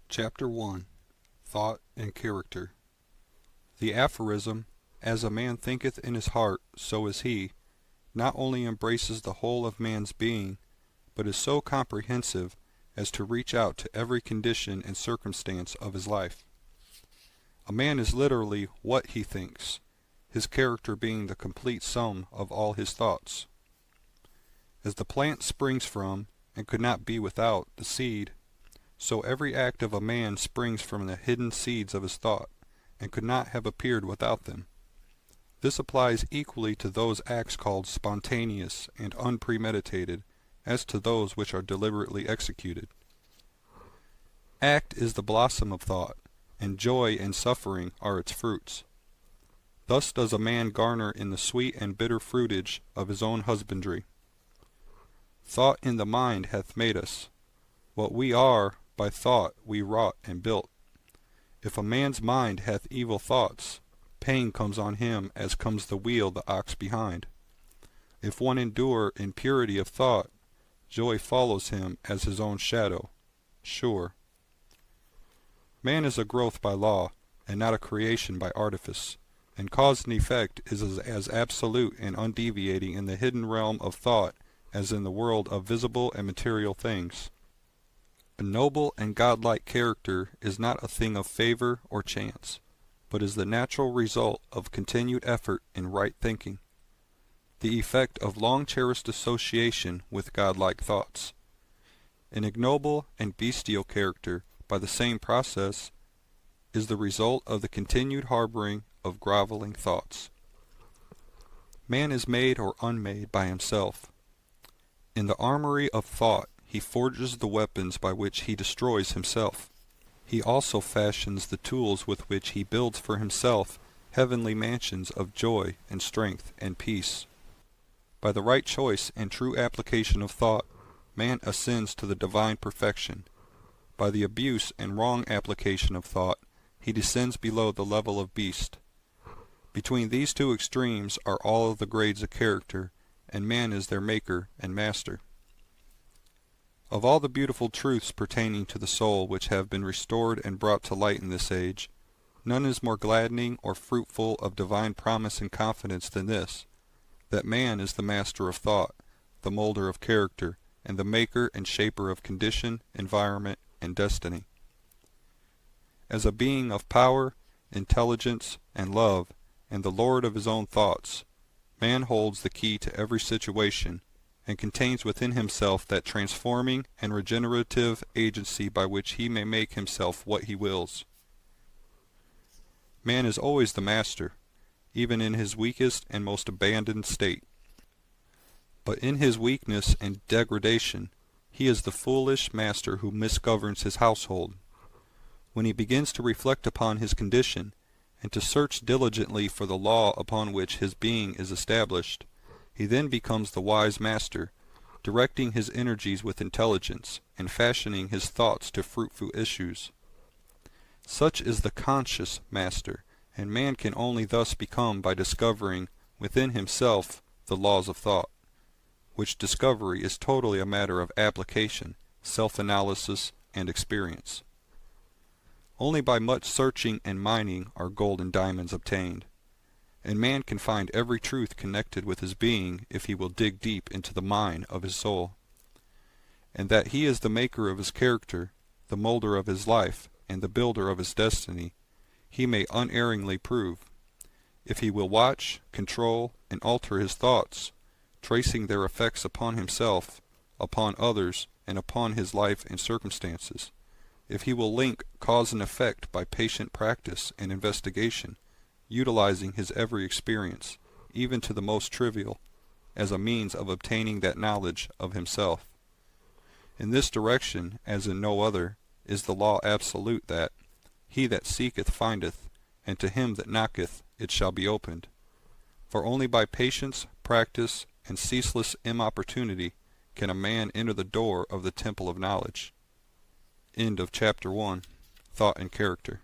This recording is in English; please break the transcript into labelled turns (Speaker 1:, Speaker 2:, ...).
Speaker 1: Chapter 1 Thought and Character. The aphorism, "As a man thinketh in his heart, so is he," not only embraces the whole of man's being, but is so comprehensive as to reach out to every condition and circumstance of his life. A man is literally what he thinks, his character being the complete sum of all his thoughts. As the plant springs from, and could not be without, the seed, so every act of a man springs from the hidden seeds of his thought, and could not have appeared without them. This applies equally to those acts called spontaneous and unpremeditated, as to those which are deliberately executed. Act is the blossom of thought, and joy and suffering are its fruits. Thus does a man garner in the sweet and bitter fruitage of his own husbandry. Thought in the mind hath made us. What we are, by thought we wrought and built. If a man's mind hath evil thoughts, pain comes on him as comes the wheel the ox behind. If one endure in purity of thought, joy follows him as his own shadow, sure. Man is a growth by law, and not a creation by artifice, and cause and effect is as absolute and undeviating in the hidden realm of thought as in the world of visible and material things. A noble and godlike character is not a thing of favor or chance, but is the natural result of continued effort in right thinking, the effect of long-cherished association with godlike thoughts. An ignoble and bestial character, by the same process, is the result of the continued harboring of groveling thoughts. Man is made or unmade by himself. In the armory of thought he forges the weapons by which he destroys himself. He also fashions the tools with which he builds for himself heavenly mansions of joy and strength and peace. By the right choice and true application of thought, man ascends to the divine perfection. By the abuse and wrong application of thought, he descends below the level of beast. Between these two extremes are all of the grades of character, and man is their maker and master. Of all the beautiful truths pertaining to the soul which have been restored and brought to light in this age, none is more gladdening or fruitful of divine promise and confidence than this, that man is the master of thought, the molder of character, and the maker and shaper of condition, environment, and destiny. As a being of power, intelligence, and love, and the lord of his own thoughts, man holds the key to every situation, and contains within himself that transforming and regenerative agency by which he may make himself what he wills. Man is always the master, even in his weakest and most abandoned state. But in his weakness and degradation, he is the foolish master who misgoverns his household. When he begins to reflect upon his condition, and to search diligently for the law upon which his being is established, he then becomes the wise master, directing his energies with intelligence, and fashioning his thoughts to fruitful issues. Such is the conscious master, and man can only thus become by discovering within himself the laws of thought, which discovery is totally a matter of application, self-analysis, and experience. Only by much searching and mining are gold and diamonds obtained, and man can find every truth connected with his being if he will dig deep into the mine of his soul. And that he is the maker of his character, the molder of his life, and the builder of his destiny, he may unerringly prove, if he will watch, control, and alter his thoughts, tracing their effects upon himself, upon others, and upon his life and circumstances. If he will link cause and effect by patient practice and investigation, utilizing his every experience, even to the most trivial, as a means of obtaining that knowledge of himself. In this direction, as in no other, is the law absolute that, he that seeketh findeth, and to him that knocketh it shall be opened. For only by patience, practice, and ceaseless importunity can a man enter the door of the temple of knowledge. End of Chapter 1. Thought and Character.